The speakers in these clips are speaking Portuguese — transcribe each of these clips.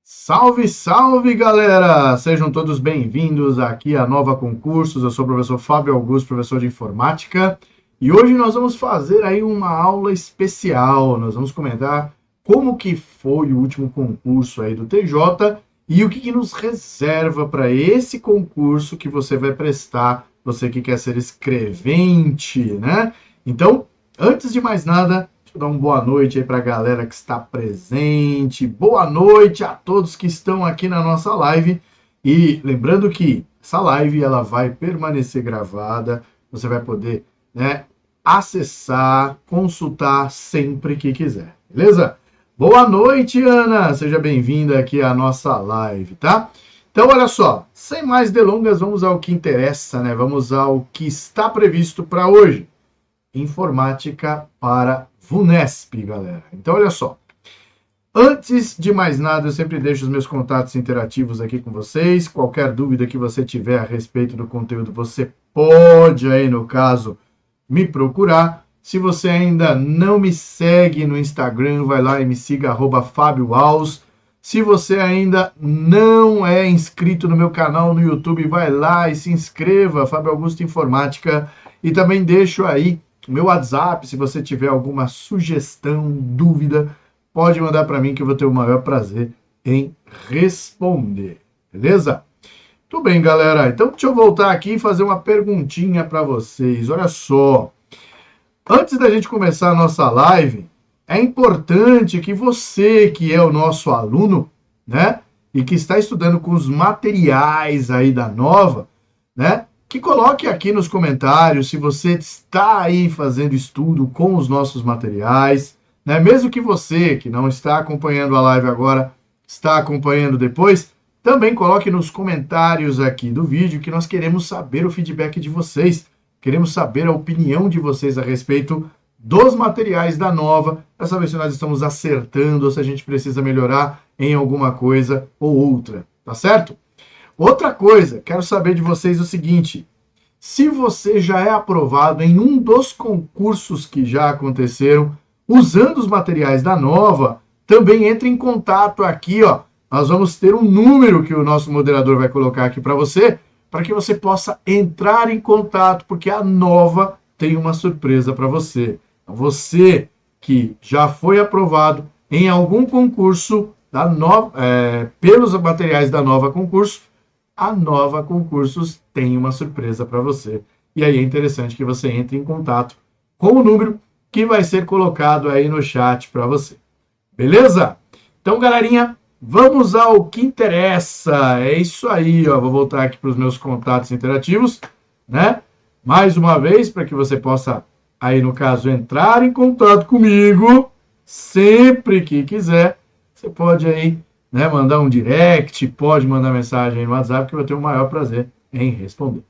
Salve, salve, galera! Sejam todos bem-vindos aqui à Nova Concursos. Eu sou o professor Fábio Augusto, professor de informática, e hoje nós vamos fazer aí uma aula especial. Nós vamos comentar como que foi o último concurso aí do TJ e o que nos reserva para esse concurso que você vai prestar, você que quer ser escrevente, né? Então, antes de mais nada, dar uma boa noite aí para a galera que está presente. Boa noite a todos que estão aqui na nossa live. E lembrando que essa live ela vai permanecer gravada. Você vai poder, acessar, consultar sempre que quiser. Beleza? Boa noite, Ana. Seja bem-vinda aqui à nossa live, tá? Então, olha só. Sem mais delongas, vamos ao que interessa, né? Vamos ao que está previsto para hoje. Informática para VUNESP, galera. Então, olha só. Antes de mais nada, eu sempre deixo os meus contatos interativos aqui com vocês. Qualquer dúvida que você tiver a respeito do conteúdo, você pode aí, no caso, me procurar. Se você ainda não me segue no Instagram, vai lá e me siga, @FábioAus. Se você ainda não é inscrito no meu canal no YouTube, vai lá e se inscreva, Fábio Augusto Informática. E também deixo aí meu WhatsApp, se você tiver alguma sugestão, dúvida, pode mandar para mim que eu vou ter o maior prazer em responder, beleza? Tudo bem, galera. Então, deixa eu voltar aqui e fazer uma perguntinha para vocês. Olha só. Antes da gente começar a nossa live, é importante que você, que é o nosso aluno, né, e que está estudando com os materiais aí da Nova, né, que coloque aqui nos comentários se você está aí fazendo estudo com os nossos materiais, né? Mesmo que você, que não está acompanhando a live agora, está acompanhando depois, também coloque nos comentários aqui do vídeo que nós queremos saber o feedback de vocês, queremos saber a opinião de vocês a respeito dos materiais da Nova, para saber se nós estamos acertando ou se a gente precisa melhorar em alguma coisa ou outra, tá certo? Outra coisa, quero saber de vocês o seguinte: se você já é aprovado em um dos concursos que já aconteceram, usando os materiais da Nova, também entre em contato aqui, ó. Nós vamos ter um número que o nosso moderador vai colocar aqui para você que você possa entrar em contato, porque a Nova tem uma surpresa para você. Você que já foi aprovado em algum concurso da Nova, pelos materiais da Nova Concurso, a Nova Concursos tem uma surpresa para você. E aí é interessante que você entre em contato com o número que vai ser colocado aí no chat para você. Beleza? Então, galerinha, vamos ao que interessa. É isso aí, ó. Vou voltar aqui para os meus contatos interativos, né? Mais uma vez, para que você possa, aí no caso, entrar em contato comigo sempre que quiser. Você pode aí, né, mandar um direct, pode mandar mensagem aí no WhatsApp, que eu vou ter o maior prazer em responder.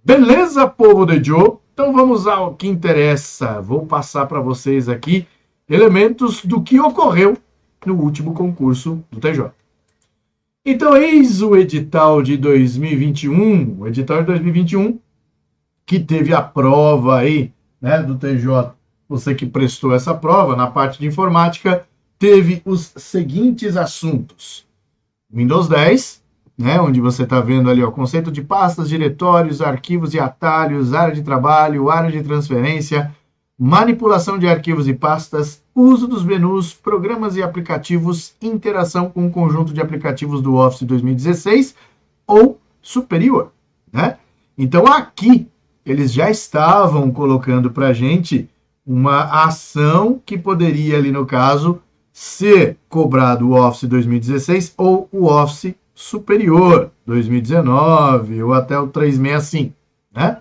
Beleza, povo de Joe? Então vamos ao que interessa. Vou passar para vocês aqui elementos do que ocorreu no último concurso do TJ. Então, eis o edital de 2021, que teve a prova aí, né, do TJ. Você que prestou essa prova na parte de informática, teve os seguintes assuntos: Windows 10, né, onde você está vendo ali o conceito de pastas, diretórios, arquivos e atalhos, área de trabalho, área de transferência, manipulação de arquivos e pastas, uso dos menus, programas e aplicativos, interação com o conjunto de aplicativos do Office 2016 ou superior, né? Então aqui eles já estavam colocando para a gente uma ação que poderia ali no caso ser cobrado o Office 2016 ou o Office superior 2019 ou até o 365, né?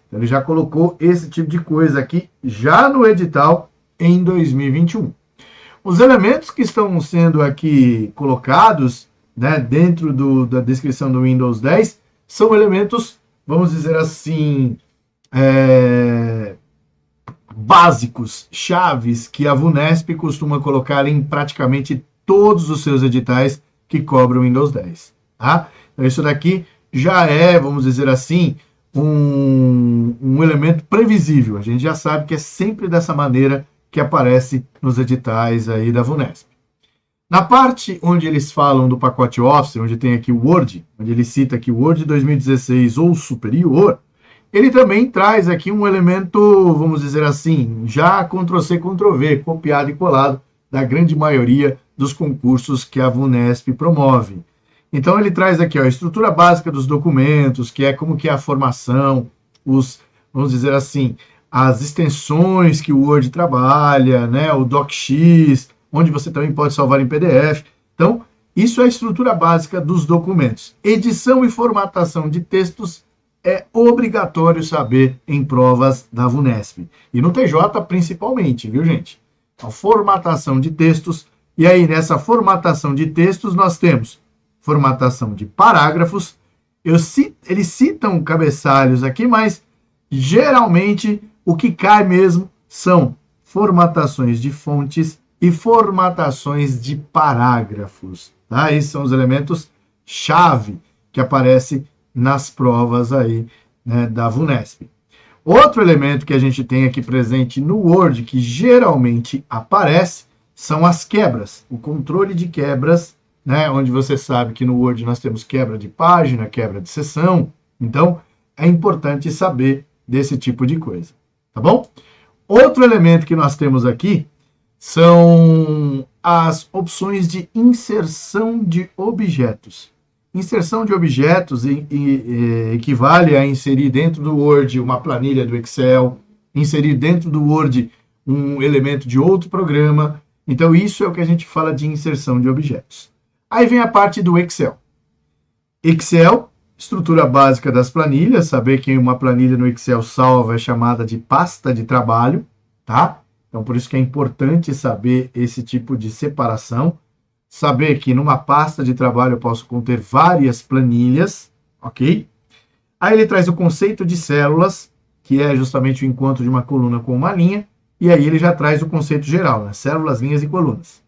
Então, ele já colocou esse tipo de coisa aqui já no edital em 2021. Os elementos que estão sendo aqui colocados, né, dentro da descrição do Windows 10 são elementos, vamos dizer assim, básicos, chaves, que a VUNESP costuma colocar em praticamente todos os seus editais que cobram Windows 10. Tá? Então, isso daqui já é, vamos dizer assim, um elemento previsível. A gente já sabe que é sempre dessa maneira que aparece nos editais aí da VUNESP. Na parte onde eles falam do pacote Office, onde tem aqui o Word, onde ele cita aqui o Word 2016 ou superior, ele também traz aqui um elemento, vamos dizer assim, já Ctrl+C, Ctrl+V, copiado e colado da grande maioria dos concursos que a VUNESP promove. Então ele traz aqui ó, a estrutura básica dos documentos, que é como que é a formação, vamos dizer assim, as extensões que o Word trabalha, né, o DocX, onde você também pode salvar em PDF. Então, isso é a estrutura básica dos documentos. Edição e formatação de textos é obrigatório saber em provas da VUNESP. E no TJ principalmente, viu, gente? A formatação de textos. E aí, nessa formatação de textos, nós temos formatação de parágrafos. Eles citam cabeçalhos aqui, mas geralmente o que cai mesmo são formatações de fontes e formatações de parágrafos. Tá? Esses são os elementos chave que aparecem nas provas aí, né, da VUNESP. Outro elemento que a gente tem aqui presente no Word, que geralmente aparece, são as quebras, o controle de quebras, né, onde você sabe que no Word nós temos quebra de página, quebra de seção, então é importante saber desse tipo de coisa, tá bom? Outro elemento que nós temos aqui são as opções de inserção de objetos. Inserção de objetos equivale a inserir dentro do Word uma planilha do Excel, inserir dentro do Word um elemento de outro programa. Então, isso é o que a gente fala de inserção de objetos. Aí vem a parte do Excel. Excel, estrutura básica das planilhas, saber que uma planilha no Excel salva é chamada de pasta de trabalho, tá? Então, por isso que é importante saber esse tipo de separação. Saber que numa pasta de trabalho eu posso conter várias planilhas, ok? Aí ele traz o conceito de células, que é justamente o encontro de uma coluna com uma linha, e aí ele já traz o conceito geral, né? Células, linhas e colunas.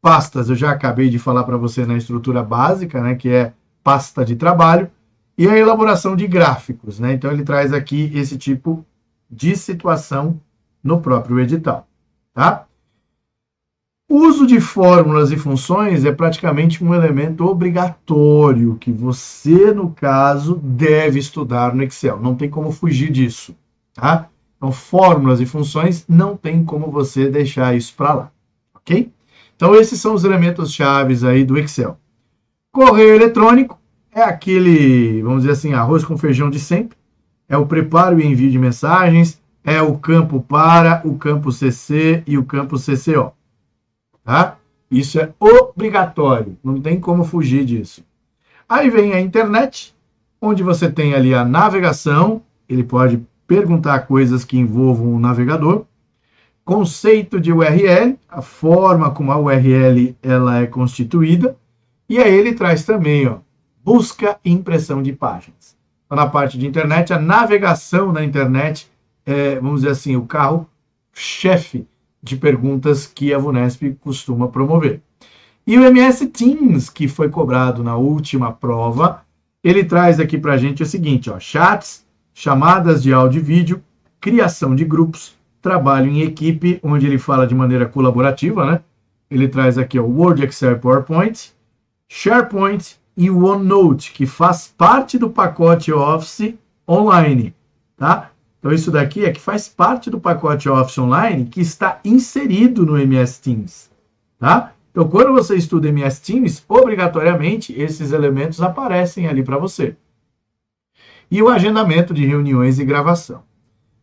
Pastas, eu já acabei de falar para você na estrutura básica, né? Que é pasta de trabalho, e a elaboração de gráficos, né? Então ele traz aqui esse tipo de situação no próprio edital, tá? O uso de fórmulas e funções é praticamente um elemento obrigatório que você, no caso, deve estudar no Excel. Não tem como fugir disso, tá? Então, fórmulas e funções, não tem como você deixar isso para lá, ok? Então, esses são os elementos chaves aí do Excel. Correio eletrônico é aquele, vamos dizer assim, arroz com feijão de sempre. É o preparo e envio de mensagens, é o campo para, o campo CC e o campo CCO. Tá? Isso é obrigatório, não tem como fugir disso. Aí vem a internet, onde você tem ali a navegação, ele pode perguntar coisas que envolvam o navegador, conceito de URL, a forma como a URL ela é constituída, e aí ele traz também ó, busca e impressão de páginas. Então, na parte de internet, a navegação na internet é, vamos dizer assim, o carro-chefe de perguntas que a VUNESP costuma promover. E o MS Teams, que foi cobrado na última prova, ele traz aqui para a gente o seguinte, ó, chats, chamadas de áudio e vídeo, criação de grupos, trabalho em equipe, onde ele fala de maneira colaborativa, né? Ele traz aqui o Word, Excel e PowerPoint, SharePoint e o OneNote, que faz parte do pacote Office Online, tá? Então, isso daqui é que faz parte do pacote Office Online que está inserido no MS Teams, tá? Então, quando você estuda MS Teams, obrigatoriamente, esses elementos aparecem ali para você. E o agendamento de reuniões e gravação.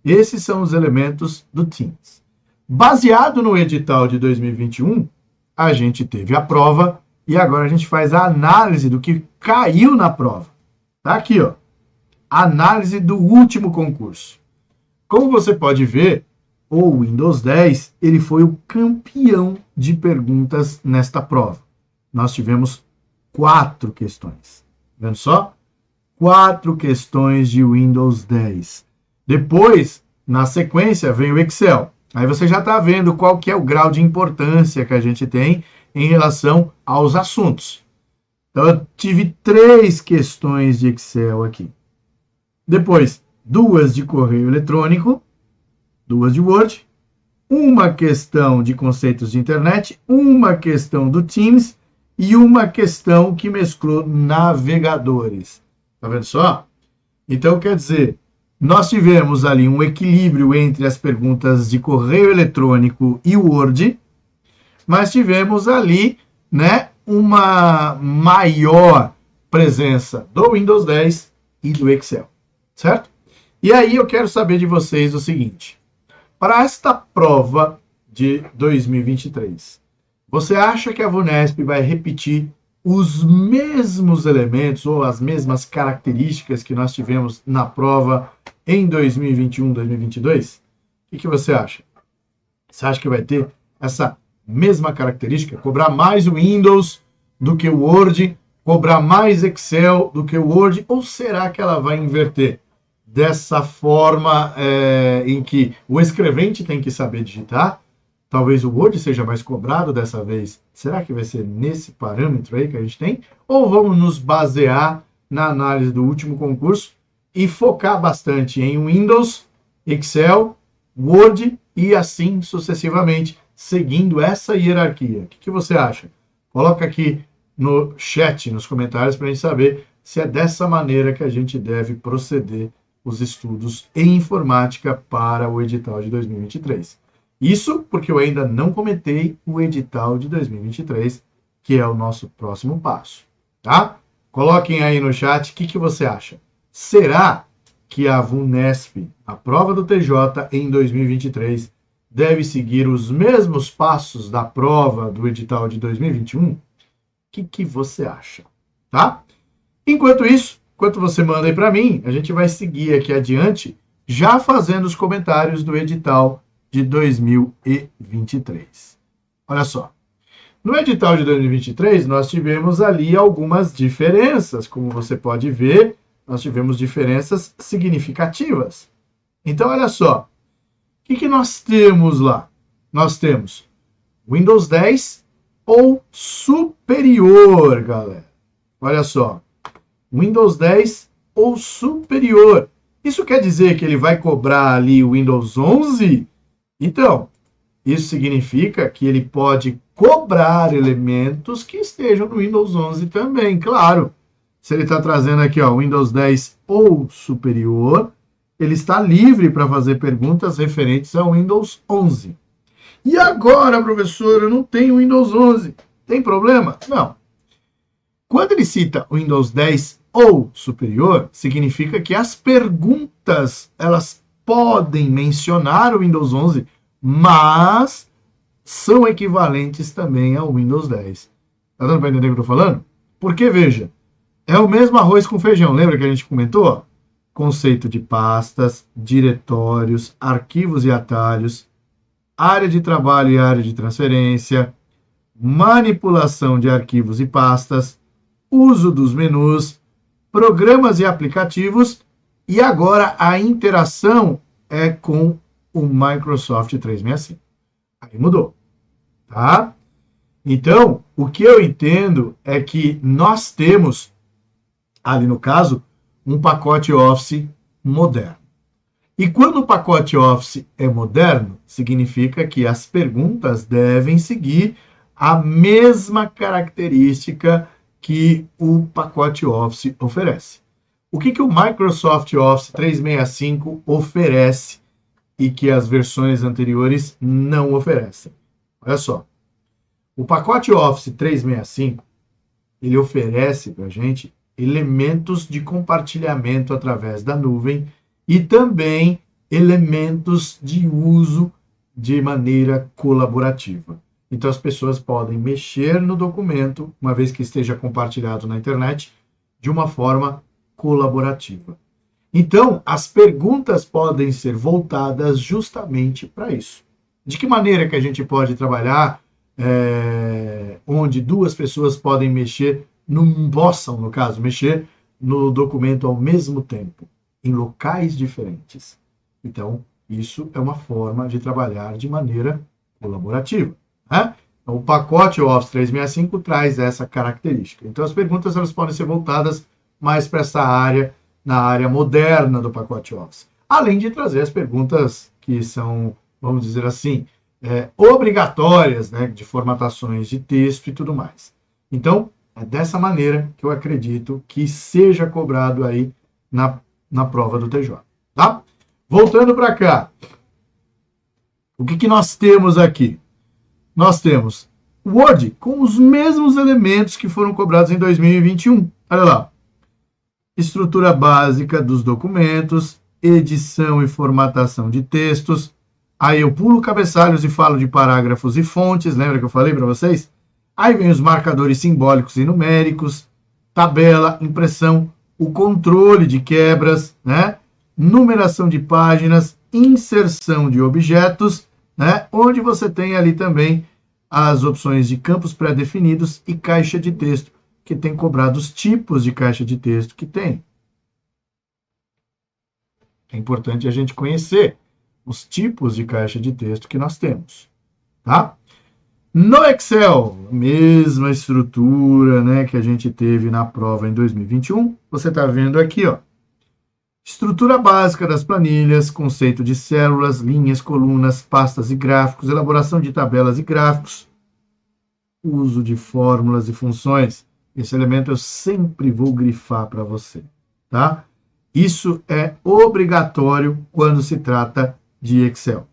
Esses são os elementos do Teams. Baseado no edital de 2021, a gente teve a prova e agora a gente faz a análise do que caiu na prova. Tá aqui, ó. Análise do último concurso. Como você pode ver, o Windows 10 ele foi o campeão de perguntas nesta prova. Nós tivemos 4 questões. Vendo só? 4 questões de Windows 10. Depois, na sequência, vem o Excel. Aí você já está vendo qual que é o grau de importância que a gente tem em relação aos assuntos. Então, eu tive 3 questões de Excel aqui. Depois, 2 de correio eletrônico, 2 de Word uma questão de conceitos de internet, uma questão do Teams e uma questão que mesclou navegadores. Tá vendo só? Então, quer dizer, nós tivemos ali um equilíbrio entre as perguntas de correio eletrônico e Word, mas tivemos ali, né, uma maior presença do Windows 10 e do Excel, certo? E aí eu quero saber de vocês o seguinte: para esta prova de 2023, você acha que a VUNESP vai repetir os mesmos elementos ou as mesmas características que nós tivemos na prova em 2021, 2022? O que você acha? Você acha que vai ter essa mesma característica? Cobrar mais o Windows do que o Word? Cobrar mais Excel do que o Word? Ou será que ela vai inverter? Dessa forma em que o escrevente tem que saber digitar, talvez o Word seja mais cobrado dessa vez. Será que vai ser nesse parâmetro aí que a gente tem? Ou vamos nos basear na análise do último concurso e focar bastante em Windows, Excel, Word e assim sucessivamente, seguindo essa hierarquia? O que você acha? Coloca aqui no chat, nos comentários, para a gente saber se é dessa maneira que a gente deve proceder os estudos em informática para o edital de 2023. Isso porque eu ainda não comentei o edital de 2023, que é o nosso próximo passo, tá? Coloquem aí no chat o que você acha. Será que a VUNESP, a prova do TJ em 2023, deve seguir os mesmos passos da prova do edital de 2021? O que você acha, tá? Enquanto isso, enquanto você manda aí para mim, a gente vai seguir aqui adiante, já fazendo os comentários do edital de 2023. Olha só. No edital de 2023, nós tivemos ali algumas diferenças. Como você pode ver, nós tivemos diferenças significativas. Então, olha só. O que nós temos lá? Nós temos Windows 10 ou superior, galera. Olha só. Windows 10 ou superior. Isso quer dizer que ele vai cobrar ali o Windows 11? Então, isso significa que ele pode cobrar elementos que estejam no Windows 11 também, claro. Se ele está trazendo aqui, ó, Windows 10 ou superior, ele está livre para fazer perguntas referentes ao Windows 11. E agora, professor, eu não tenho Windows 11. Tem problema? Não. Quando ele cita Windows 10 ou superior, significa que as perguntas, elas podem mencionar o Windows 11, mas são equivalentes também ao Windows 10. Tá dando para entender o que eu estou falando? Porque, veja, é o mesmo arroz com feijão. Lembra que a gente comentou? Conceito de pastas, diretórios, arquivos e atalhos, área de trabalho e área de transferência, manipulação de arquivos e pastas, uso dos menus, programas e aplicativos, e agora a interação é com o Microsoft 365. Aí mudou, tá? Então, o que eu entendo é que nós temos, ali no caso, um pacote Office moderno. E quando o pacote Office é moderno, significa que as perguntas devem seguir a mesma característica que o pacote Office oferece. O que o Microsoft Office 365 oferece e que as versões anteriores não oferecem? Olha só, o pacote Office 365, ele oferece para a gente elementos de compartilhamento através da nuvem e também elementos de uso de maneira colaborativa. Então, as pessoas podem mexer no documento, uma vez que esteja compartilhado na internet, de uma forma colaborativa. Então, as perguntas podem ser voltadas justamente para isso. De que maneira que a gente pode trabalhar onde duas pessoas podem mexer, possam, no caso, mexer no documento ao mesmo tempo, em locais diferentes. Então, isso é uma forma de trabalhar de maneira colaborativa. Né? Então, o pacote Office 365 traz essa característica. Então, as perguntas elas podem ser voltadas mais para essa área, na área moderna do pacote Office. Além de trazer as perguntas que são, vamos dizer assim, obrigatórias, né, de formatações de texto e tudo mais. Então, é dessa maneira que eu acredito que seja cobrado aí na prova do TJ. Tá? Voltando para cá, o que nós temos aqui? Nós temos Word com os mesmos elementos que foram cobrados em 2021. Olha lá. Estrutura básica dos documentos, edição e formatação de textos. Aí eu pulo cabeçalhos e falo de parágrafos e fontes, lembra que eu falei para vocês? Aí vem os marcadores simbólicos e numéricos, tabela, impressão, o controle de quebras, né? Numeração de páginas, inserção de objetos, né? Onde você tem ali também as opções de campos pré-definidos e caixa de texto, que tem cobrado os tipos de caixa de texto que tem. É importante a gente conhecer os tipos de caixa de texto que nós temos, tá? No Excel, mesma estrutura, né, que a gente teve na prova em 2021, você está vendo aqui, ó, estrutura básica das planilhas, conceito de células, linhas, colunas, pastas e gráficos, elaboração de tabelas e gráficos, uso de fórmulas e funções. Esse elemento eu sempre vou grifar para você, tá? Isso é obrigatório quando se trata de Excel.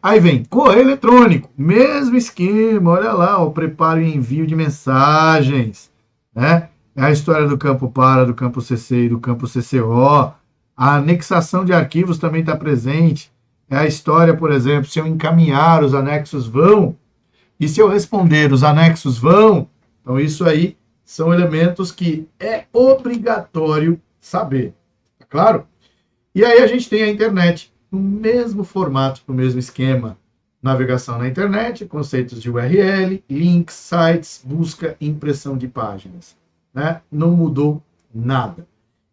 Aí vem correio eletrônico, mesmo esquema, olha lá, o preparo e envio de mensagens, né? É a história do campo para, do campo CC e do campo CCO. A anexação de arquivos também está presente. É a história, por exemplo, se eu encaminhar, os anexos vão. E se eu responder, os anexos vão. Então, isso aí são elementos que é obrigatório saber. Tá claro? E aí a gente tem a internet no mesmo formato, no mesmo esquema. Navegação na internet, conceitos de URL, links, sites, busca, impressão de páginas. Né? Não mudou nada.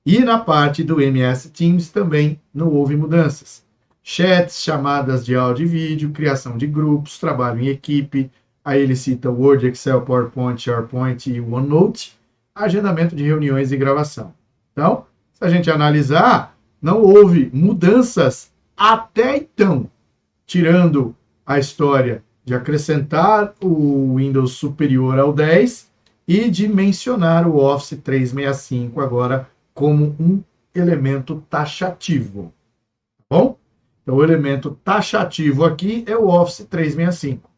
E na parte do MS Teams também não houve mudanças. Chats, chamadas de áudio e vídeo, criação de grupos, trabalho em equipe. Aí ele cita Word, Excel, PowerPoint, SharePoint e OneNote. Agendamento de reuniões e gravação. Então, se a gente analisar, não houve mudanças até então, tirando a história de acrescentar o Windows superior ao 10 e de mencionar o Office 365 agora como um elemento taxativo. Tá bom? Então, o elemento taxativo aqui é o Office 365.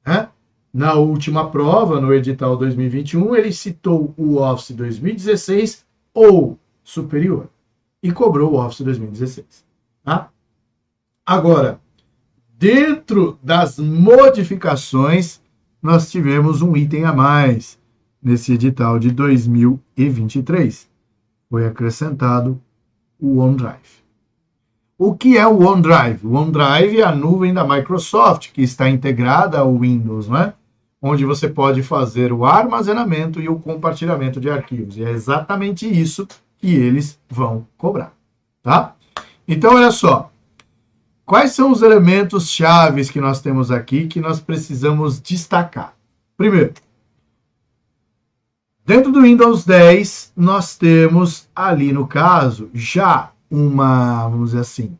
Né? Na última prova, no edital 2021, ele citou o Office 2016 ou superior e cobrou o Office 2016. Tá? Agora, dentro das modificações, nós tivemos um item a mais nesse edital de 2023. Foi acrescentado o OneDrive. O que é o OneDrive? O OneDrive é a nuvem da Microsoft, que está integrada ao Windows, né? Onde você pode fazer o armazenamento e o compartilhamento de arquivos. E é exatamente isso que eles vão cobrar. Tá? Então, olha só. Quais são os elementos chaves que nós temos aqui que nós precisamos destacar? Primeiro, dentro do Windows 10, nós temos ali, no caso, já uma, vamos dizer assim,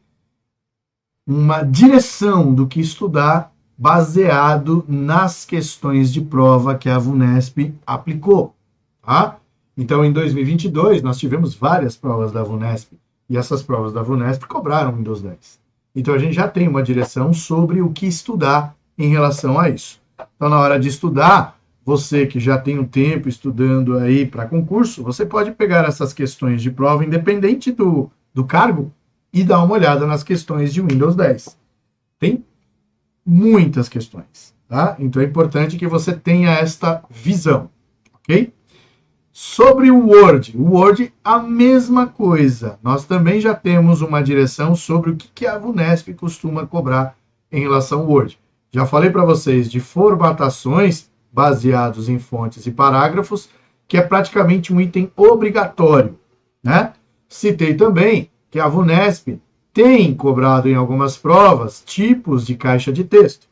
uma direção do que estudar baseado nas questões de prova que a VUNESP aplicou. Tá? Então, em 2022, nós tivemos várias provas da VUNESP, e essas provas da VUNESP cobraram o Windows 10. Então, a gente já tem uma direção sobre o que estudar em relação a isso. Então, na hora de estudar, você que já tem um tempo estudando aí para concurso, você pode pegar essas questões de prova, independente do cargo, e dar uma olhada nas questões de Windows 10. Tem muitas questões, tá? Então, é importante que você tenha esta visão, ok? Sobre o Word, a mesma coisa. Nós também já temos uma direção sobre o que a VUNESP costuma cobrar em relação ao Word. Já falei para vocês de formatações baseados em fontes e parágrafos, que é praticamente um item obrigatório, né? Citei também que a VUNESP tem cobrado em algumas provas tipos de caixa de texto.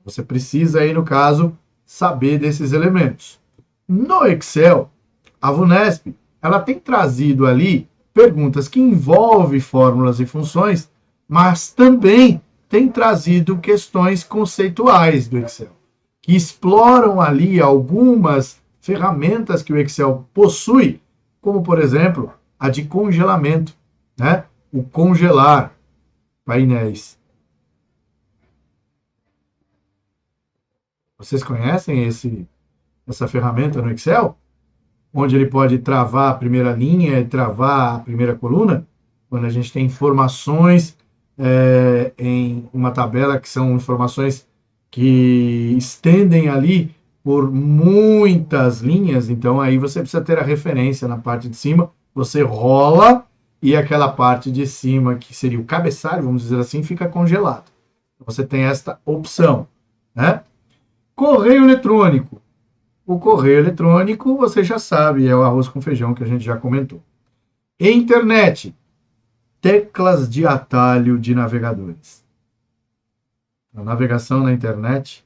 Você precisa aí, no caso, saber desses elementos. No Excel, a VUNESP, ela tem trazido ali perguntas que envolvem fórmulas e funções, mas também tem trazido questões conceituais do Excel, que exploram ali algumas ferramentas que o Excel possui, como, por exemplo, a de congelamento, né? O congelar painéis. Vocês conhecem essa ferramenta no Excel? Onde ele pode travar a primeira linha e travar a primeira coluna? Quando a gente tem informações em uma tabela que são informações que estendem ali por muitas linhas, então aí você precisa ter a referência na parte de cima, você rola e aquela parte de cima, que seria o cabeçalho, vamos dizer assim, fica congelado. Você tem esta opção, né? Correio eletrônico. O correio eletrônico, você já sabe, é o arroz com feijão que a gente já comentou. Internet. Teclas de atalho de navegadores. A navegação na internet,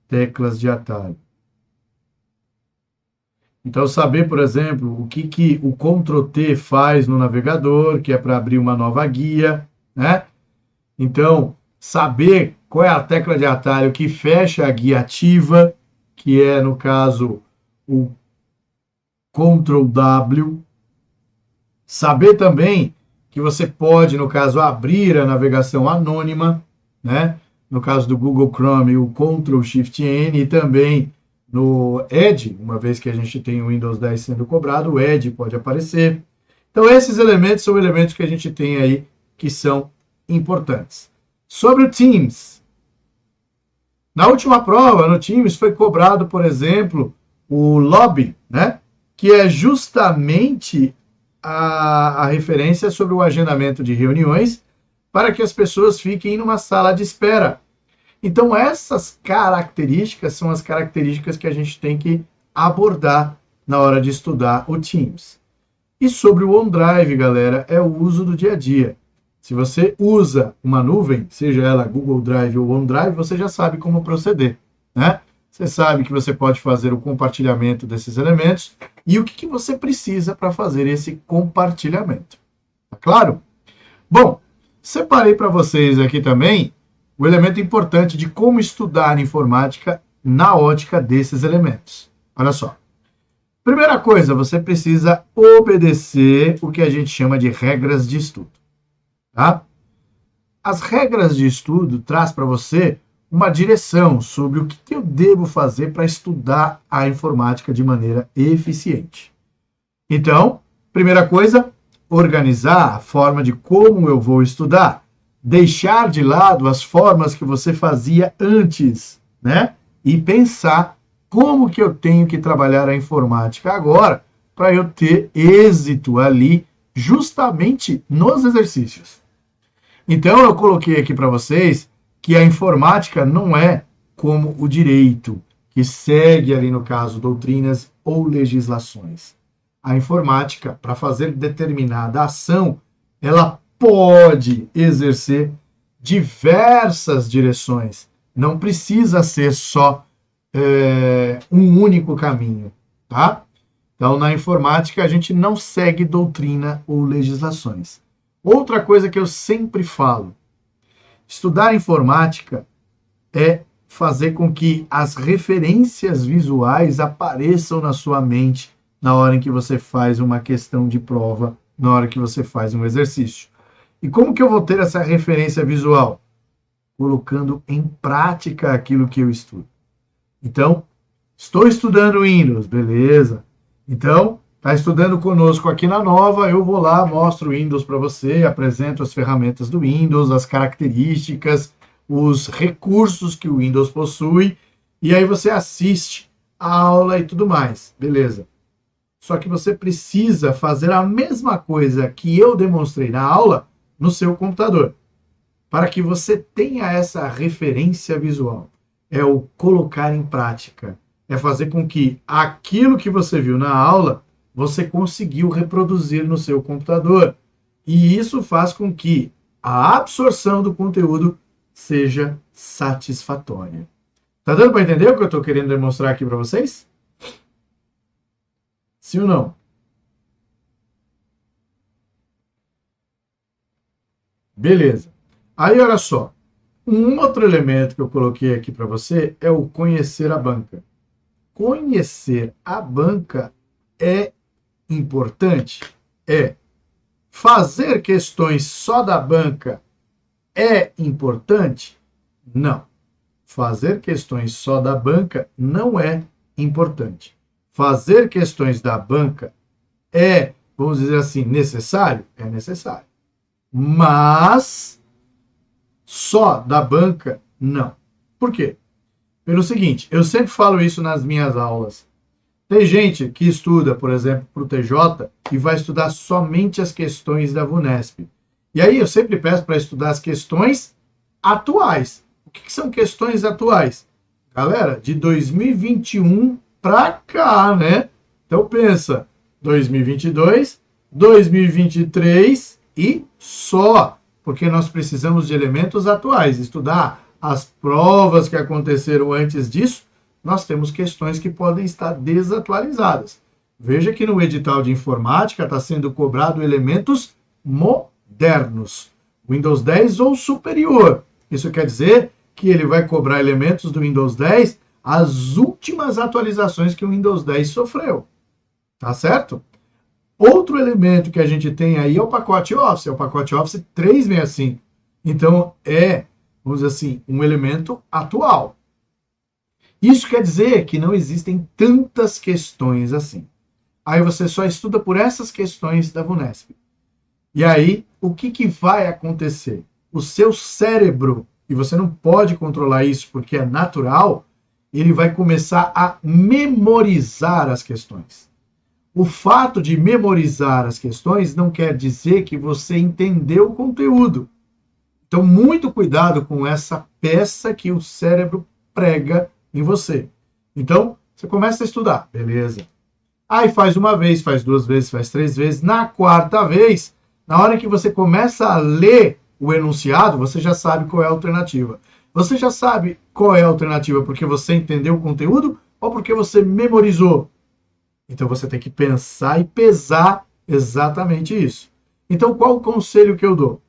teclas de atalho. Então, saber, por exemplo, o que o Ctrl+T faz no navegador, que é para abrir uma nova guia, né? Então, saber qual é a tecla de atalho que fecha a guia ativa, que é, no caso, o Ctrl+W. Saber também que você pode, no caso, abrir a navegação anônima, né? No caso do Google Chrome, o Ctrl+Shift+N, e também no Edge, uma vez que a gente tem o Windows 10 sendo cobrado, o Edge pode aparecer. Então, esses elementos são elementos que a gente tem aí que são importantes. Sobre o Teams. Na última prova, no Teams, foi cobrado, por exemplo, o Lobby, né? Que é justamente a referência sobre o agendamento de reuniões para que as pessoas fiquem numa sala de espera. Então, essas características são as características que a gente tem que abordar na hora de estudar o Teams. E sobre o OneDrive, galera, é o uso do dia a dia. Se você usa uma nuvem, seja ela Google Drive ou OneDrive, você já sabe como proceder, né? Você sabe que você pode fazer o compartilhamento desses elementos e o que você precisa para fazer esse compartilhamento. Tá claro? Bom, separei para vocês aqui também o elemento importante de como estudar informática na ótica desses elementos. Olha só. Primeira coisa, você precisa obedecer o que a gente chama de regras de estudo. Tá? As regras de estudo traz para você uma direção sobre o que eu devo fazer para estudar a informática de maneira eficiente. Então, primeira coisa, organizar a forma de como eu vou estudar. Deixar de lado as formas que você fazia antes, né? E pensar como que eu tenho que trabalhar a informática agora para eu ter êxito ali justamente nos exercícios. Então, eu coloquei aqui para vocês que a informática não é como o direito, que segue ali, no caso, doutrinas ou legislações. A informática, para fazer determinada ação, ela pode exercer diversas direções. Não precisa ser só um único caminho, tá? Então, na informática, a gente não segue doutrina ou legislações. Outra coisa que eu sempre falo, estudar informática é fazer com que as referências visuais apareçam na sua mente na hora em que você faz uma questão de prova, na hora que você faz um exercício. E como que eu vou ter essa referência visual? Colocando em prática aquilo que eu estudo. Então, estou estudando Windows, beleza. Então, está estudando conosco aqui na Nova, eu vou lá, mostro o Windows para você, apresento as ferramentas do Windows, as características, os recursos que o Windows possui, e aí você assiste a aula e tudo mais, beleza. Só que você precisa fazer a mesma coisa que eu demonstrei na aula no seu computador, para que você tenha essa referência visual. É o colocar em prática, é fazer com que aquilo que você viu na aula, você conseguiu reproduzir no seu computador. E isso faz com que a absorção do conteúdo seja satisfatória. Tá dando para entender o que eu estou querendo demonstrar aqui para vocês? Sim ou não? Beleza. Aí, olha só. Um outro elemento que eu coloquei aqui para você é o conhecer a banca. Conhecer a banca é importante? É. Fazer questões só da banca é importante? Não. Fazer questões só da banca não é importante. Fazer questões da banca é, vamos dizer assim, necessário? É necessário. Mas só da banca, não. Por quê? Pelo seguinte, eu sempre falo isso nas minhas aulas. Tem gente que estuda, por exemplo, para o TJ e vai estudar somente as questões da VUNESP. E aí eu sempre peço para estudar as questões atuais. O que são questões atuais? Galera, de 2021 para cá, né? Então pensa, 2022, 2023 e só, porque nós precisamos de elementos atuais. Estudar as provas que aconteceram antes disso, nós temos questões que podem estar desatualizadas. Veja que no edital de informática está sendo cobrado elementos modernos, Windows 10 ou superior. Isso quer dizer que ele vai cobrar elementos do Windows 10 as últimas atualizações que o Windows 10 sofreu. Tá certo? Outro elemento que a gente tem aí é o pacote Office, é o pacote Office 365. Então, vamos dizer assim, um elemento atual. Isso quer dizer que não existem tantas questões assim. Aí você só estuda por essas questões da VUNESP. E aí, o que vai acontecer? O seu cérebro, e você não pode controlar isso porque é natural, ele vai começar a memorizar as questões. O fato de memorizar as questões não quer dizer que você entendeu o conteúdo. Então, muito cuidado com essa peça que o cérebro prega em você. Então, você começa a estudar, beleza. Aí faz uma vez, faz duas vezes, faz três vezes. Na quarta vez, na hora que você começa a ler o enunciado, você já sabe qual é a alternativa. Você já sabe qual é a alternativa porque você entendeu o conteúdo ou porque você memorizou? Então você tem que pensar e pesar exatamente isso. Então qual o conselho que eu dou?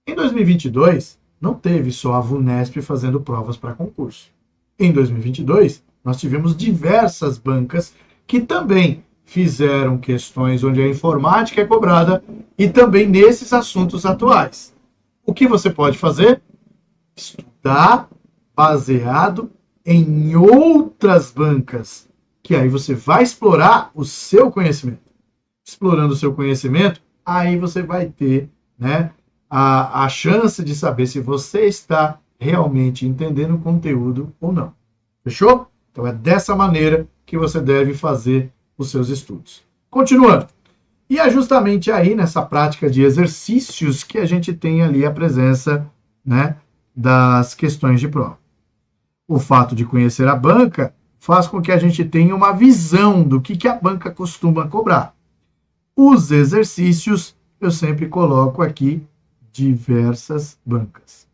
Em 2022, não teve só a VUNESP fazendo provas para concurso. Em 2022, nós tivemos diversas bancas que também fizeram questões onde a informática é cobrada e também nesses assuntos atuais. O que você pode fazer? Estudar baseado em outras bancas, que aí você vai explorar o seu conhecimento. Explorando o seu conhecimento, aí você vai ter, né, a chance de saber se você está realmente entendendo o conteúdo ou não. Fechou? Então é dessa maneira que você deve fazer os seus estudos. Continuando. E é justamente aí, nessa prática de exercícios, que a gente tem ali a presença, né, das questões de prova. O fato de conhecer a banca faz com que a gente tenha uma visão do que a banca costuma cobrar. Os exercícios, eu sempre coloco aqui diversas bancas.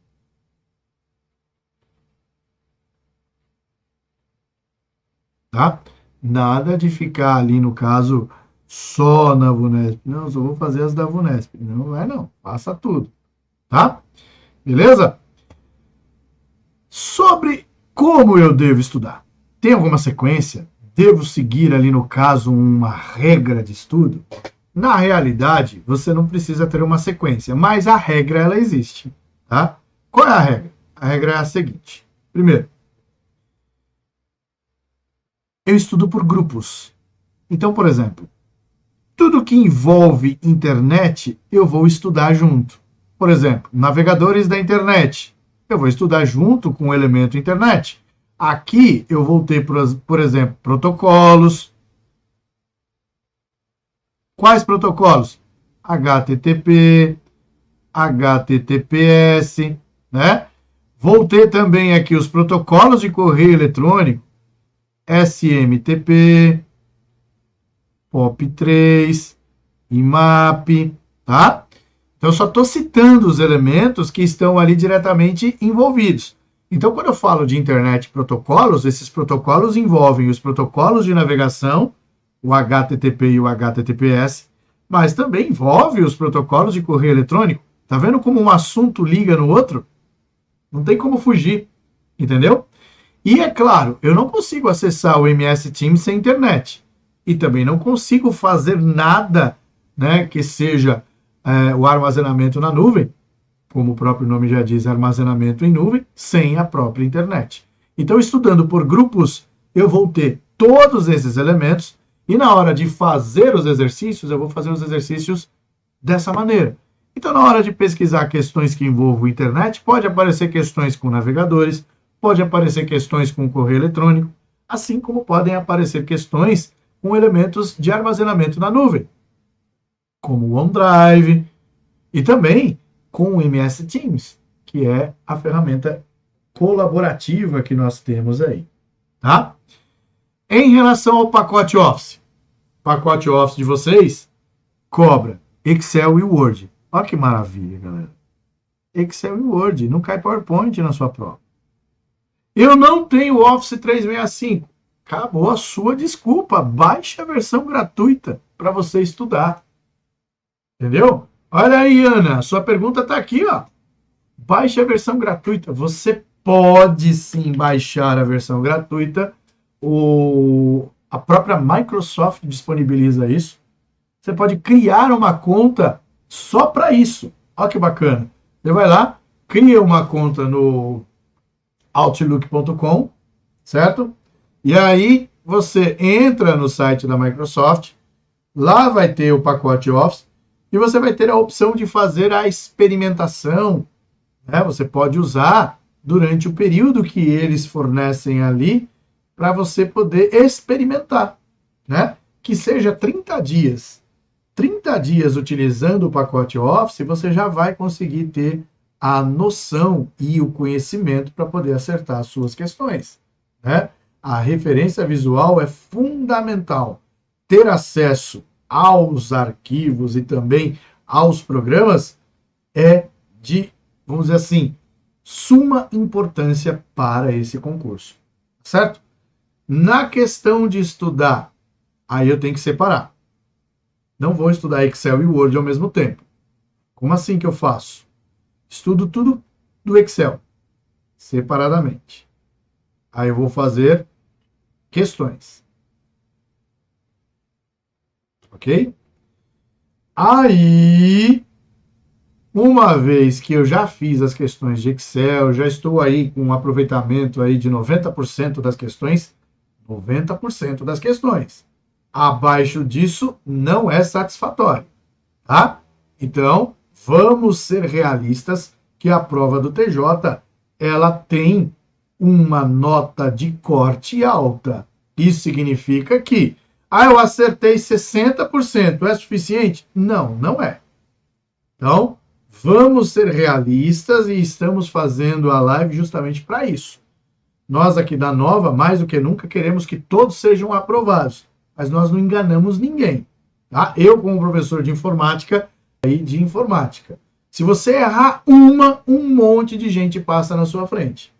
Tá? Nada de ficar ali, no caso, só na VUNESP. Não, só vou fazer as da VUNESP. Não é não, faça tudo. Tá? Beleza? Sobre como eu devo estudar. Tem alguma sequência? Devo seguir ali, no caso, uma regra de estudo? Na realidade, você não precisa ter uma sequência, mas a regra, ela existe. Tá? Qual é a regra? A regra é a seguinte. Primeiro, eu estudo por grupos. Então, por exemplo, tudo que envolve internet, eu vou estudar junto. Por exemplo, navegadores da internet. Eu vou estudar junto com o elemento internet. Aqui eu vou ter, por exemplo, protocolos. Quais protocolos? HTTP, HTTPS, né? Vou ter também aqui os protocolos de correio eletrônico, SMTP, POP3, IMAP, tá? Então, eu só estou citando os elementos que estão ali diretamente envolvidos. Então, quando eu falo de internet protocolos, esses protocolos envolvem os protocolos de navegação, o HTTP e o HTTPS, mas também envolve os protocolos de correio eletrônico. Tá vendo como um assunto liga no outro? Não tem como fugir, entendeu? E é claro, eu não consigo acessar o MS Teams sem internet. E também não consigo fazer nada, né, que seja o armazenamento na nuvem, como o próprio nome já diz, armazenamento em nuvem, sem a própria internet. Então, estudando por grupos, eu vou ter todos esses elementos e na hora de fazer os exercícios, eu vou fazer os exercícios dessa maneira. Então, na hora de pesquisar questões que envolvam internet, pode aparecer questões com navegadores, pode aparecer questões com correio eletrônico, assim como podem aparecer questões com elementos de armazenamento na nuvem, como o OneDrive e também com o MS Teams, que é a ferramenta colaborativa que nós temos aí, tá? Em relação ao pacote Office, o pacote Office de vocês cobra Excel e Word. Olha que maravilha, galera. Excel e Word, não cai PowerPoint na sua prova. Eu não tenho Office 365. Acabou a sua desculpa. Baixe a versão gratuita para você estudar. Entendeu? Olha aí, Ana, sua pergunta está aqui, ó. Baixe a versão gratuita. Você pode sim baixar a versão gratuita. A própria Microsoft disponibiliza isso. Você pode criar uma conta só para isso. Olha que bacana. Você vai lá, cria uma conta no Outlook.com, certo? E aí você entra no site da Microsoft, lá vai ter o pacote Office e você vai ter a opção de fazer a experimentação, né? Você pode usar durante o período que eles fornecem ali para você poder experimentar, né? Que seja 30 dias. 30 dias utilizando o pacote Office, você já vai conseguir ter a noção e o conhecimento para poder acertar as suas questões, né? A referência visual é fundamental. Ter acesso aos arquivos e também aos programas é de, vamos dizer assim, suma importância para esse concurso, certo? Na questão de estudar, aí eu tenho que separar. Não vou estudar Excel e Word ao mesmo tempo. Como assim que eu faço? Estudo tudo do Excel, separadamente. Aí eu vou fazer questões. Ok? Aí, uma vez que eu já fiz as questões de Excel, já estou aí com um aproveitamento aí de 90% das questões, 90% das questões. Abaixo disso não é satisfatório, tá? Então, vamos ser realistas que a prova do TJ, ela tem uma nota de corte alta. Isso significa que, eu acertei 60%, é suficiente? Não, não é. Então, vamos ser realistas e estamos fazendo a live justamente para isso. Nós aqui da Nova, mais do que nunca, queremos que todos sejam aprovados, mas nós não enganamos ninguém, tá? Eu, como professor de informática, se você errar um monte de gente passa na sua frente.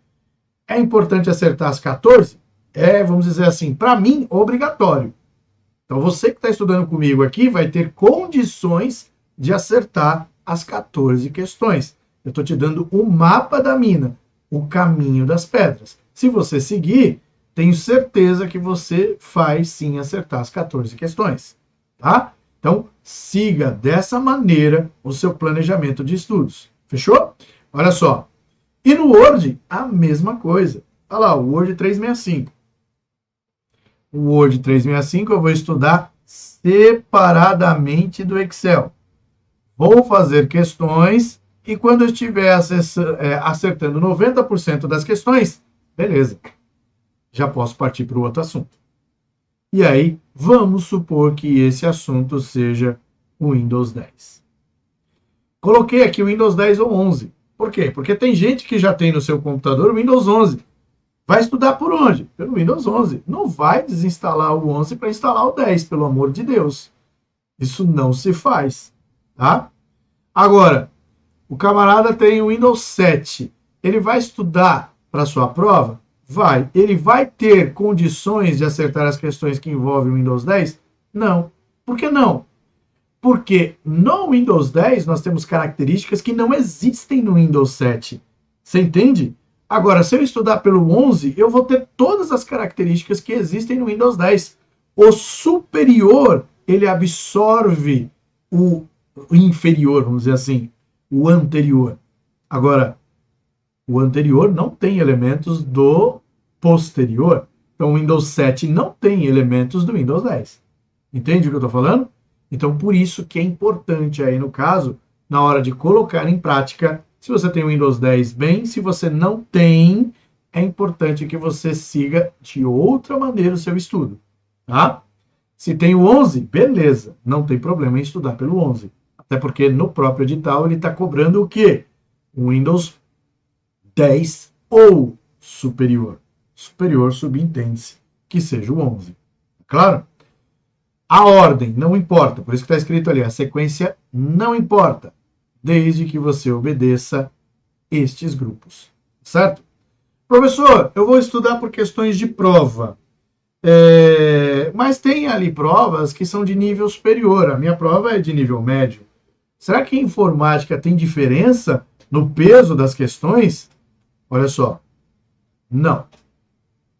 É importante acertar as 14? Vamos dizer assim, para mim, obrigatório. Então, você que está estudando comigo aqui vai ter condições de acertar as 14 questões. Eu estou te dando o mapa da mina, o caminho das pedras. Se você seguir, tenho certeza que você vai sim acertar as 14 questões, tá? Então, siga dessa maneira o seu planejamento de estudos. Fechou? Olha só. E no Word, a mesma coisa. Olha lá, o Word 365. O Word 365 eu vou estudar separadamente do Excel. Vou fazer questões e quando eu estiver acertando 90% das questões, beleza. Já posso partir para o outro assunto. E aí, vamos supor que esse assunto seja o Windows 10. Coloquei aqui o Windows 10 ou 11. Por quê? Porque tem gente que já tem no seu computador o Windows 11. Vai estudar por onde? Pelo Windows 11. Não vai desinstalar o 11 para instalar o 10, pelo amor de Deus. Isso não se faz, tá? Agora, o camarada tem o Windows 7. Ele vai estudar para a sua prova? Vai. Ele vai ter condições de acertar as questões que envolvem o Windows 10? Não. Por que não? Porque no Windows 10 nós temos características que não existem no Windows 7. Você entende? Agora, se eu estudar pelo 11, eu vou ter todas as características que existem no Windows 10. O superior, ele absorve o inferior, vamos dizer assim, o anterior. Agora, o anterior não tem elementos do posterior. Então, o Windows 7 não tem elementos do Windows 10. Entende o que eu estou falando? Então, por isso que é importante aí, no caso, na hora de colocar em prática, se você tem o Windows 10, bem, se você não tem, é importante que você siga de outra maneira o seu estudo, tá? Se tem o 11, beleza, não tem problema em estudar pelo 11. Até porque no próprio edital ele está cobrando o quê? O Windows 10 ou superior. Superior subentende-se que seja o 11. Claro? A ordem não importa, por isso que está escrito ali, a sequência não importa, desde que você obedeça estes grupos, certo? Professor, eu vou estudar por questões de prova, mas tem ali provas que são de nível superior, a minha prova é de nível médio. Será que a informática tem diferença no peso das questões? Olha só,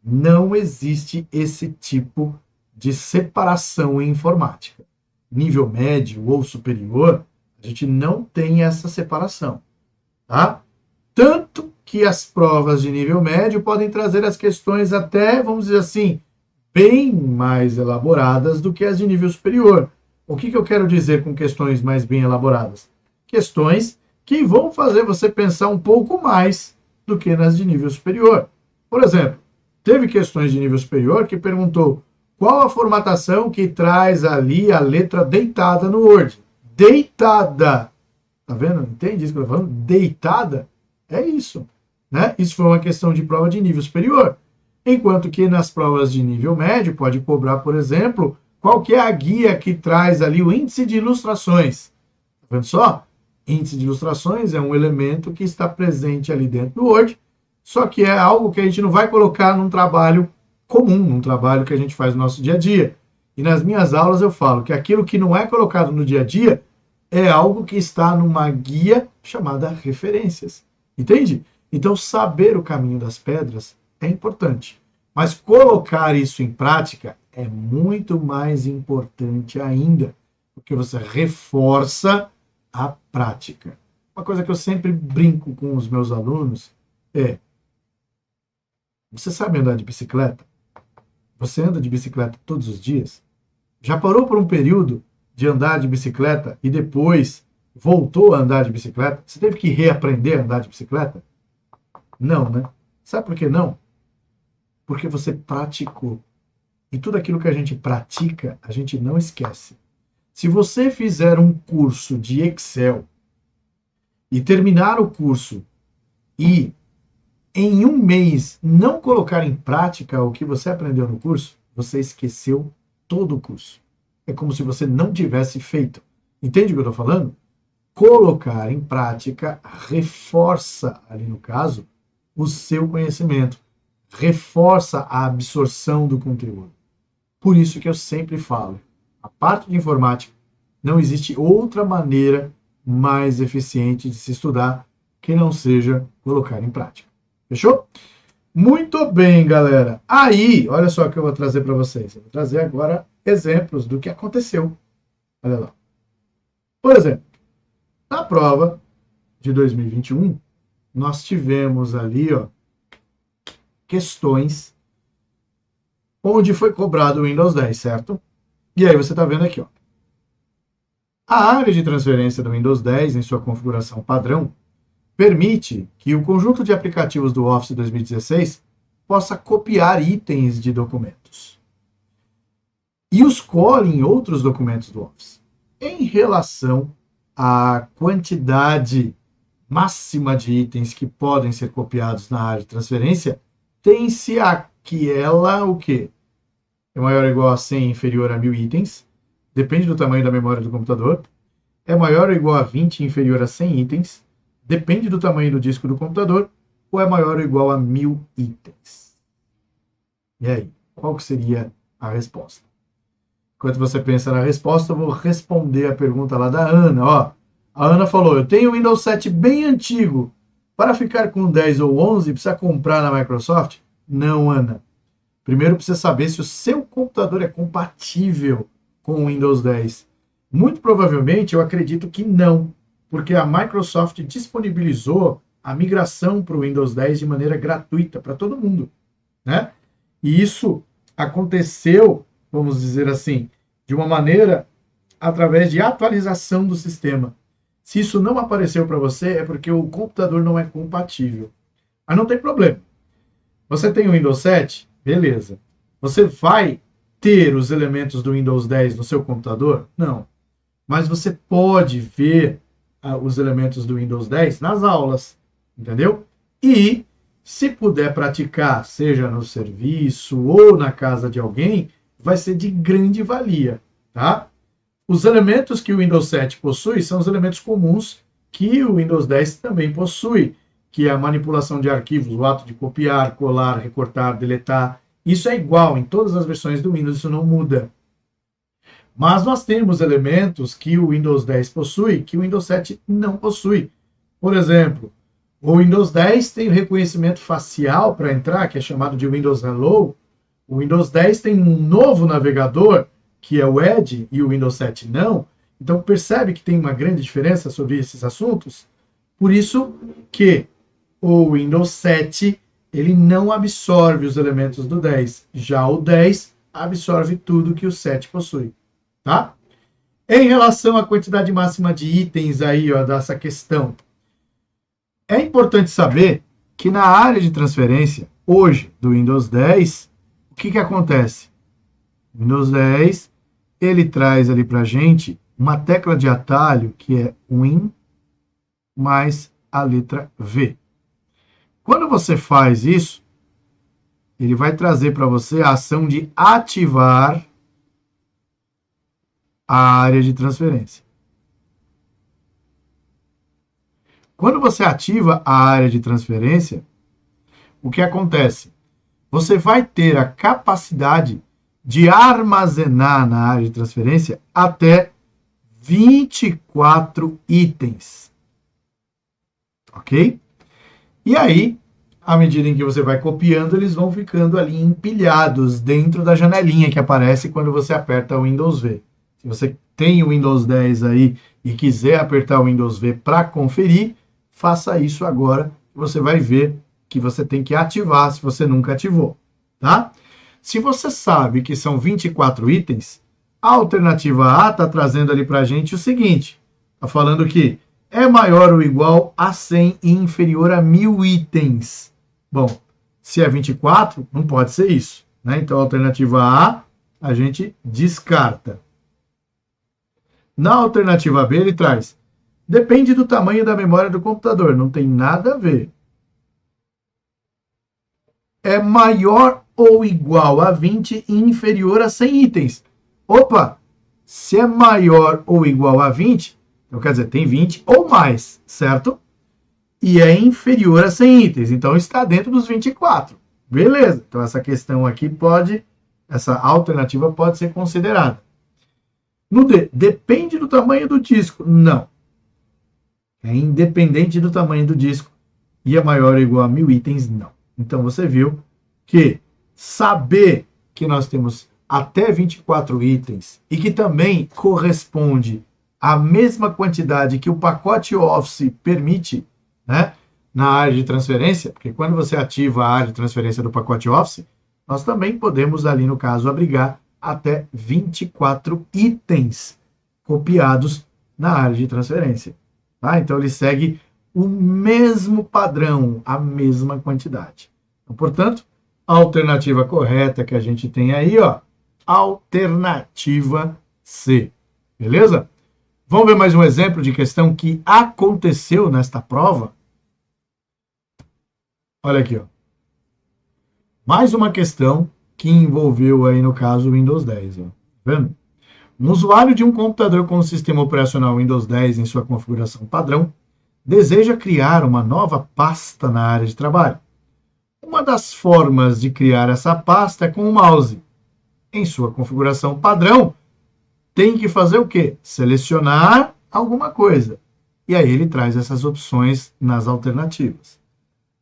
não existe esse tipo de separação em informática. Nível médio ou superior, a gente não tem essa separação, tá? Tanto que as provas de nível médio podem trazer as questões até, vamos dizer assim, bem mais elaboradas do que as de nível superior. O que eu quero dizer com questões mais bem elaboradas? Questões que vão fazer você pensar um pouco mais do que nas de nível superior. Por exemplo, teve questões de nível superior que perguntou qual a formatação que traz ali a letra deitada no Word. Deitada. Tá vendo? Entende isso que eu estou falando? Deitada. É isso. Né? Isso foi uma questão de prova de nível superior. Enquanto que nas provas de nível médio pode cobrar, por exemplo, qual que é a guia que traz ali o índice de ilustrações. Tá vendo só? Índice de ilustrações é um elemento que está presente ali dentro do Word, só que é algo que a gente não vai colocar num trabalho comum, num trabalho que a gente faz no nosso dia a dia. E nas minhas aulas eu falo que aquilo que não é colocado no dia a dia é algo que está numa guia chamada referências. Entende? Então, saber o caminho das pedras é importante. Mas colocar isso em prática é muito mais importante ainda, porque você reforça a prática. Uma coisa que eu sempre brinco com os meus alunos é: você sabe andar de bicicleta? Você anda de bicicleta todos os dias? Já parou por um período de andar de bicicleta e depois voltou a andar de bicicleta? Você teve que reaprender a andar de bicicleta? Não, né? Sabe por que não? Porque você praticou. E tudo aquilo que a gente pratica, a gente não esquece. Se você fizer um curso de Excel e terminar o curso e em um mês não colocar em prática o que você aprendeu no curso, você esqueceu todo o curso. É como se você não tivesse feito. Entende o que eu estou falando? Colocar em prática reforça, ali no caso, o seu conhecimento. Reforça a absorção do conteúdo. Por isso que eu sempre falo, a parte de informática, não existe outra maneira mais eficiente de se estudar que não seja colocar em prática. Fechou? Muito bem, galera. Aí, olha só o que eu vou trazer para vocês. Eu vou trazer agora exemplos do que aconteceu. Olha lá. Por exemplo, na prova de 2021, nós tivemos ali, ó, questões onde foi cobrado o Windows 10, certo? E aí você está vendo aqui, ó. A área de transferência do Windows 10 em sua configuração padrão permite que o conjunto de aplicativos do Office 2016 possa copiar itens de documentos e os cole em outros documentos do Office. Em relação à quantidade máxima de itens que podem ser copiados na área de transferência, tem-se que ela, o quê? É maior ou igual a 100, inferior a 1000 itens. Depende do tamanho da memória do computador. É maior ou igual a 20, inferior a 100 itens. Depende do tamanho do disco do computador. Ou é maior ou igual a 1000 itens. E aí, qual que seria a resposta? Enquanto você pensa na resposta, eu vou responder a pergunta lá da Ana. Ó, a Ana falou, eu tenho o Windows 7 bem antigo. Para ficar com 10 ou 11, precisa comprar na Microsoft? Não, Ana. Primeiro precisa saber se o seu computador é compatível com o Windows 10. Muito provavelmente, eu acredito que não, porque a Microsoft disponibilizou a migração para o Windows 10 de maneira gratuita para todo mundo, né? E isso aconteceu, vamos dizer assim, de uma maneira através de atualização do sistema. Se isso não apareceu para você, é porque o computador não é compatível. Mas não tem problema. Você tem o Windows 7? Beleza. Você vai ter os elementos do Windows 10 no seu computador? Não. Mas você pode ver os elementos do Windows 10 nas aulas, entendeu? E, se puder praticar, seja no serviço ou na casa de alguém, vai ser de grande valia, tá? Os elementos que o Windows 7 possui são os elementos comuns que o Windows 10 também possui, que é a manipulação de arquivos, o ato de copiar, colar, recortar, deletar. Isso é igual em todas as versões do Windows, isso não muda. Mas nós temos elementos que o Windows 10 possui, que o Windows 7 não possui. Por exemplo, o Windows 10 tem o reconhecimento facial para entrar, que é chamado de Windows Hello. O Windows 10 tem um novo navegador, que é o Edge, e o Windows 7 não. Então percebe que tem uma grande diferença sobre esses assuntos? Por isso que o Windows 7 ele não absorve os elementos do 10. Já o 10 absorve tudo que o 7 possui. Tá? Em relação à quantidade máxima de itens aí, ó, dessa questão, é importante saber que na área de transferência, hoje, do Windows 10, o que acontece? O Windows 10, ele traz ali pra gente uma tecla de atalho que é Win mais a letra V. Quando você faz isso, ele vai trazer para você a ação de ativar a área de transferência. Quando você ativa a área de transferência, o que acontece? Você vai ter a capacidade de armazenar na área de transferência até 24 itens. Ok? E aí, à medida em que você vai copiando, eles vão ficando ali empilhados dentro da janelinha que aparece quando você aperta o Windows V. Se você tem o Windows 10 aí e quiser apertar o Windows V para conferir, faça isso agora, que você vai ver que você tem que ativar se você nunca ativou, tá? Se você sabe que são 24 itens, a alternativa A está trazendo ali para a gente o seguinte, está falando que é maior ou igual a 100 e inferior a 1000 itens. Bom, se é 24, não pode ser isso, né? Então, a alternativa A, a gente descarta. Na alternativa B, ele traz, depende do tamanho da memória do computador, não tem nada a ver. É maior ou igual a 20 e inferior a 100 itens. Opa, se é maior ou igual a 20, então quer dizer, tem 20 ou mais, certo? E é inferior a 100 itens, então está dentro dos 24. Beleza, então essa questão aqui essa alternativa pode ser considerada. No D, depende do tamanho do disco. Não. É independente do tamanho do disco. E é maior ou igual a 1000 itens? Não. Então você viu que saber que nós temos até 24 itens e que também corresponde à mesma quantidade que o pacote Office permite, né, na área de transferência, porque quando você ativa a área de transferência do pacote Office, nós também podemos ali, no caso, abrigar até 24 itens copiados na área de transferência. Tá? Então, ele segue o mesmo padrão, a mesma quantidade. Então, portanto, a alternativa correta que a gente tem aí, ó, alternativa C. Beleza? Vamos ver mais um exemplo de questão que aconteceu nesta prova? Olha aqui, ó. Mais uma questão que envolveu aí, no caso, o Windows 10. Ó. Tá vendo? Um usuário de um computador com o sistema operacional Windows 10 em sua configuração padrão deseja criar uma nova pasta na área de trabalho. Uma das formas de criar essa pasta é com o mouse. Em sua configuração padrão, tem que fazer o quê? Selecionar alguma coisa. E aí ele traz essas opções nas alternativas.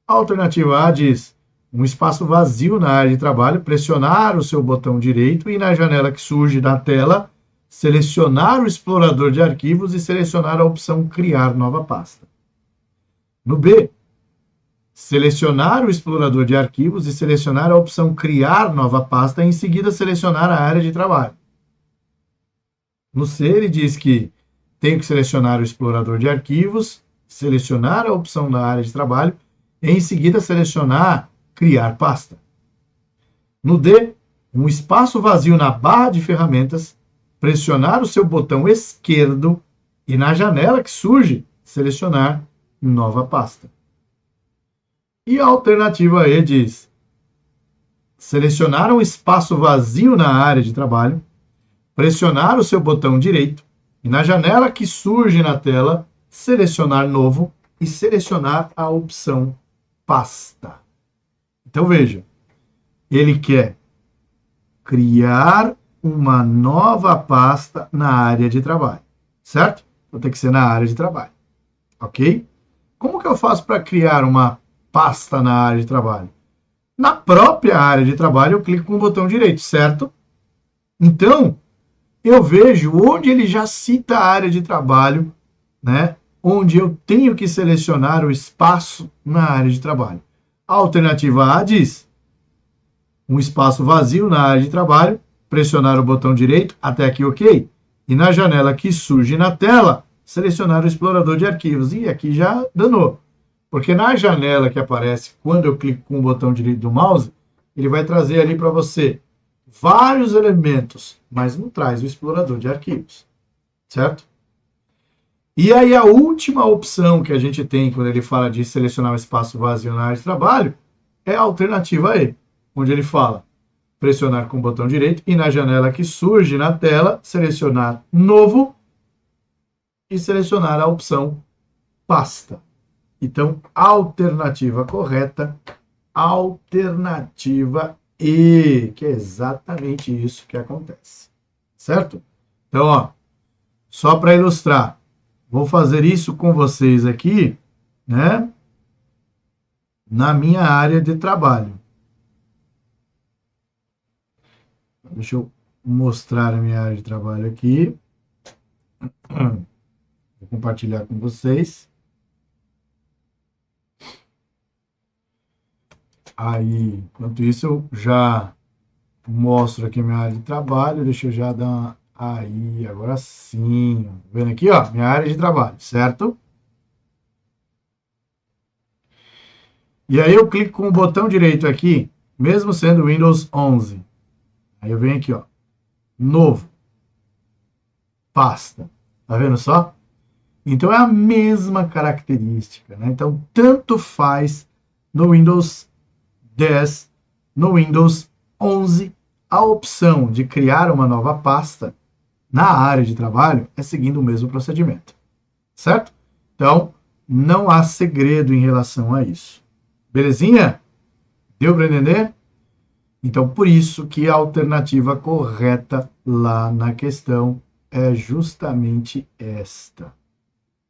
A alternativa A diz: um espaço vazio na área de trabalho, pressionar o seu botão direito e na janela que surge da tela, selecionar o explorador de arquivos e selecionar a opção criar nova pasta. No B, selecionar o explorador de arquivos e selecionar a opção criar nova pasta e em seguida selecionar a área de trabalho. No C, ele diz que tenho que selecionar o explorador de arquivos, selecionar a opção da área de trabalho e em seguida selecionar criar pasta. No D, um espaço vazio na barra de ferramentas, pressionar o seu botão esquerdo e na janela que surge, selecionar nova pasta. E a alternativa E diz: selecionar um espaço vazio na área de trabalho, pressionar o seu botão direito e na janela que surge na tela, selecionar novo e selecionar a opção pasta. Então veja, ele quer criar uma nova pasta na área de trabalho, certo? Então tem que ser na área de trabalho, ok? Como que eu faço para criar uma pasta na área de trabalho? Na própria área de trabalho eu clico com o botão direito, certo? Então, eu vejo onde ele já cita a área de trabalho, né? Onde eu tenho que selecionar o espaço na área de trabalho. A alternativa A diz: um espaço vazio na área de trabalho, pressionar o botão direito, até aqui ok, e na janela que surge na tela, selecionar o explorador de arquivos. E aqui já danou, porque na janela que aparece quando eu clico com o botão direito do mouse, ele vai trazer ali para você vários elementos, mas não traz o explorador de arquivos, certo? E aí a última opção que a gente tem quando ele fala de selecionar o espaço vazio na área de trabalho é a alternativa E, onde ele fala pressionar com o botão direito e na janela que surge na tela, selecionar novo e selecionar a opção pasta. Então, alternativa correta, alternativa E, que é exatamente isso que acontece, certo? Então, ó, só para ilustrar, vou fazer isso com vocês aqui, né? Na minha área de trabalho. Deixa eu mostrar a minha área de trabalho aqui. Vou compartilhar com vocês. Aí, enquanto isso, eu já mostro aqui minha área de trabalho. Deixa eu já dar uma... Aí, agora sim. Vendo aqui, ó, minha área de trabalho, certo? E aí eu clico com o botão direito aqui, mesmo sendo Windows 11. Aí eu venho aqui, ó, novo, pasta. Tá vendo só? Então é a mesma característica, né? Então, tanto faz no Windows 10, no Windows 11, a opção de criar uma nova pasta na área de trabalho é seguindo o mesmo procedimento, certo? Então, não há segredo em relação a isso. Belezinha? Deu para entender? Então, por isso que a alternativa correta lá na questão é justamente esta.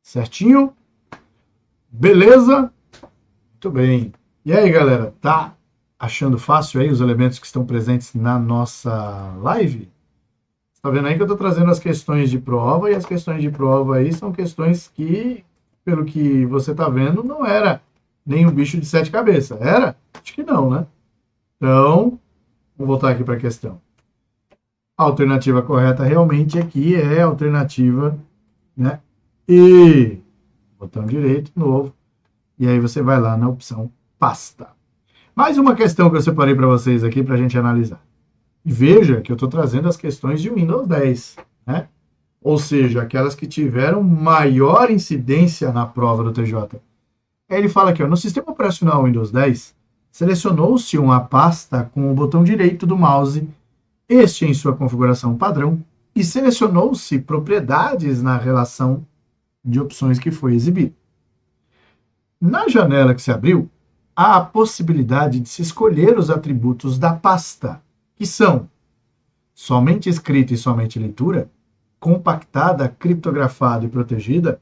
Certinho? Beleza? Muito bem. E aí, galera, tá achando fácil aí os elementos que estão presentes na nossa live? Tá vendo aí que eu tô trazendo as questões de prova, e as questões de prova aí são questões que, pelo que você tá vendo, não era nem um bicho de 7 cabeças. Era? Acho que não, né? Então, vou voltar aqui para a questão. A alternativa correta realmente aqui é a alternativa, né? E botão direito, novo. E aí você vai lá na opção pasta. Mais uma questão que eu separei para vocês aqui para a gente analisar. E veja que eu estou trazendo as questões de Windows 10, né? Ou seja, aquelas que tiveram maior incidência na prova do TJ. Aí ele fala aqui, ó, no sistema operacional Windows 10, selecionou-se uma pasta com o botão direito do mouse, este em sua configuração padrão, e selecionou-se propriedades na relação de opções que foi exibida. Na janela que se abriu, há a possibilidade de se escolher os atributos da pasta, que são somente escrita e somente leitura, compactada, criptografada e protegida,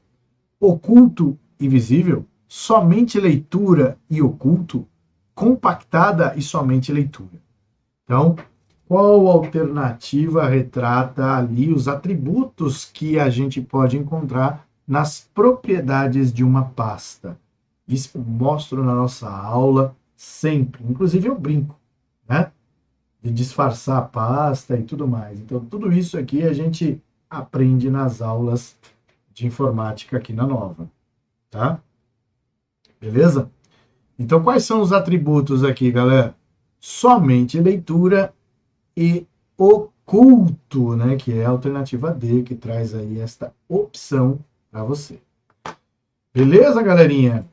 oculto e visível, somente leitura e oculto, compactada e somente leitura. Então, qual alternativa retrata ali os atributos que a gente pode encontrar nas propriedades de uma pasta? Isso eu mostro na nossa aula sempre. Inclusive eu brinco, né? De disfarçar a pasta e tudo mais. Então, tudo isso aqui a gente aprende nas aulas de informática aqui na Nova, tá? Beleza? Então, quais são os atributos aqui, galera? Somente leitura e oculto, né? Que é a alternativa D, que traz aí esta opção para você. Beleza, galerinha?